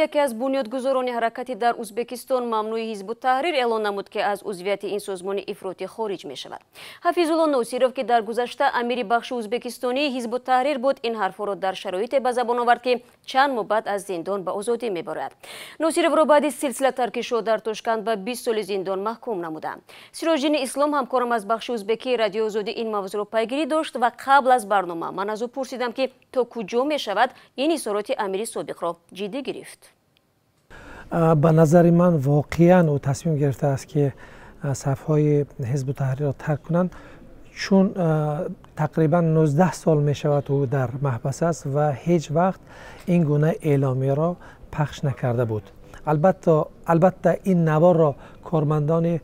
яке аз бунёдгузорони ҳаракати дар Узбекистон мамнӯи Ҳизбу Таҳрир эълон намуд ки аз узвияти ин созмони ифротӣ хориҷ мешавад. Ҳафизулло Носиров ки дар гузашта амири бахши ӯзбекистонии Ҳизбу Таҳрир буд, ин ҳарфҳоро дар шароите ба забон овард ки чанд моҳ баъд аз зиндон ба озодӣ мебарояд. Носировро баъди силсила таркишҳо дар Тошканд ба 20 соли зиндон маҳкум намуданд. Сироҷдини Ислом ҳамкорам аз бахши ӯзбекии радиои Озодӣ ин мавзӯъро пайгирӣ дошт ва қабл аз барнома ман аз ӯ пурсидам ки то куҷо мешавад ин изҳороти амири собиқро ҷиддӣ гирифт. ба назари ман воқеан ӯ тасмим гирифтааст ки сафҳои Ҳизбу Таҳрирро тарк кунанд, чун тақрибан 19 сол мешавад ӯ дар маҳбас аст ва ҳеҷ вақт ин гуна эъломияро пахш накарда буд. албатта ин наворро кормандони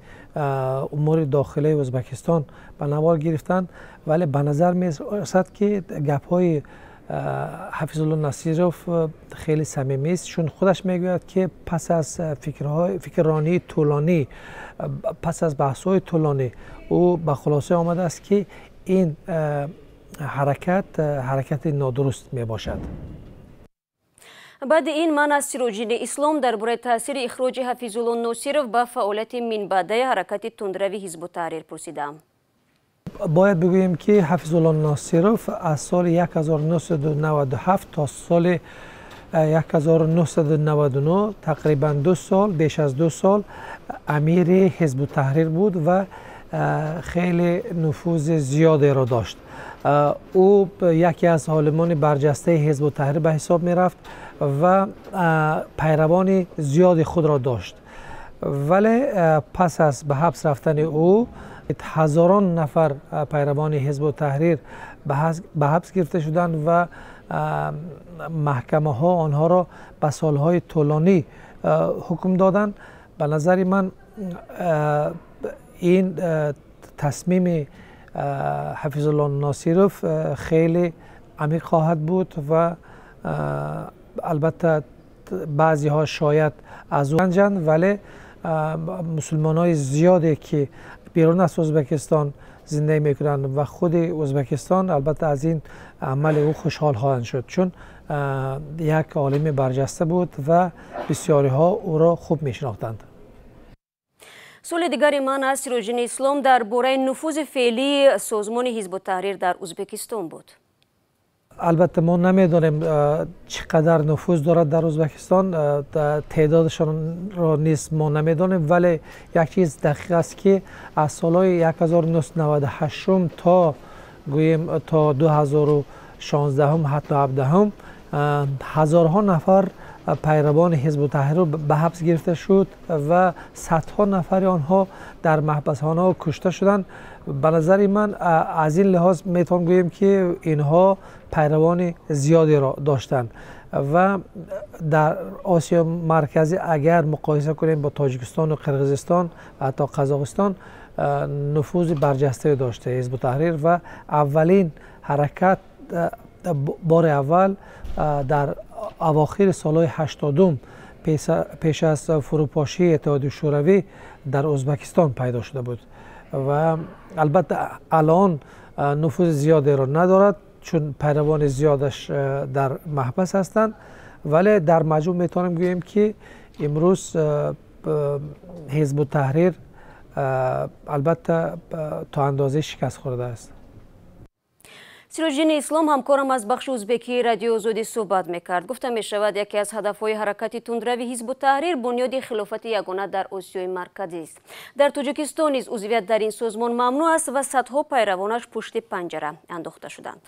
умури дохилаи Ӯзбекистон ба навор гирифтанд, вале ба назар мерасад ки гапҳои ҳафизулло Насиров хеле самимист, чун худаш мегӯяд ки пас аз фикрронии тӯлонӣ, пас аз баҳсҳои тӯлонӣ ӯ ба хулоса омадааст ки ин ҳаракати нодуруст мебошад. баъди ин ман аз Сироҷдини Ислом дар бораи таъсири ихроҷи Ҳафизулло Носиров ба фаъолияти минбаъдаи ҳаракати тундрави Ҳизбу Таҳрир пурсидам. бояд бигӯем ки Ҳафизулло Носиров аз соли 1997 то соли 1999 тақрибан 2 сол, беш аз 2 сол амири Ҳизбу Таҳрир буд ва хеле нуфузи зиёдеро дошт. ӯ яке аз олимони барҷастаи Ҳизбу Таҳрир ба ҳисоб мерафт ва пайравони зиёди худро дошт. вале пас аз ба ҳабс рафтани ӯ ҳазорон нафар пайравони Ҳизбу Таҳрир ба ҳабс гирифта шуданд ва маҳкамаҳо онҳоро ба солҳои тӯлонӣ ҳукм доданд. ба назари ман ин тасмими Ҳафизулло Носиров хеле амиқ хоҳад буд ва албатта баъзеҳо шояд аз ӯ ранҷанд, вале мусулмонони зиёде ки بیرون از ازبکستان زندگی میکنند و خود ازبکستان البته از این عمل او خوشحال خواهند شد، چون یک عالم برجسته بود و بسیاری ها او را خوب میشناختند. سوال دیگری من از سیروجدین اسلام در باره نفوذ فعلی سازمان حزب التحریر در ازبکستان بود. البته ما نمیدانیم چقدر نفوذ دارد در ازبکستان، تعدادشان را نیز ما نمیدانیم، ولی یک چیز دقیق است که از سالهای 1998 تا گوییم تا 2016 حتی 17 هزارها نفر پیروان حزب التحریر به حبس گرفته شد و صدها نفر آنها در محبسخانه کشته شدند. به نظر من از این لحاظ میتوان گوییم که اینها پیروان زیادی را داشتند و در آسیا مرکزی اگر مقایسه کنیم با تاجیکستان و قرقیزستان و حتی قزاقستان نفوذ برجسته داشته حزب التحریر و اولین حرکت بار اول در اواخر سالهای 80 پیش از فروپاشی اتحادیه شوروی در ازبکستان پیدا شده بود و البته الان نفوذ زیادی را ندارد چون پیروان زیادش در محبس هستند، ولی در مجموع میتونیم گوییم که امروز حزب التحریر البته تا اندازه شکست خورده است. سیروجدین اسلام همکارم از بخش ازبکی رادیو آزادی صحبت میکرد. گفته میشود یکی از هدفهای حرکت تندروی حزب التحریر بنیاد خلافت یگانه در آسیای مرکزی است. در تاجیکستان نیز عضویت در این سازمان ممنوع است و صدها پیروانش پشت پنجره انداخته شدند.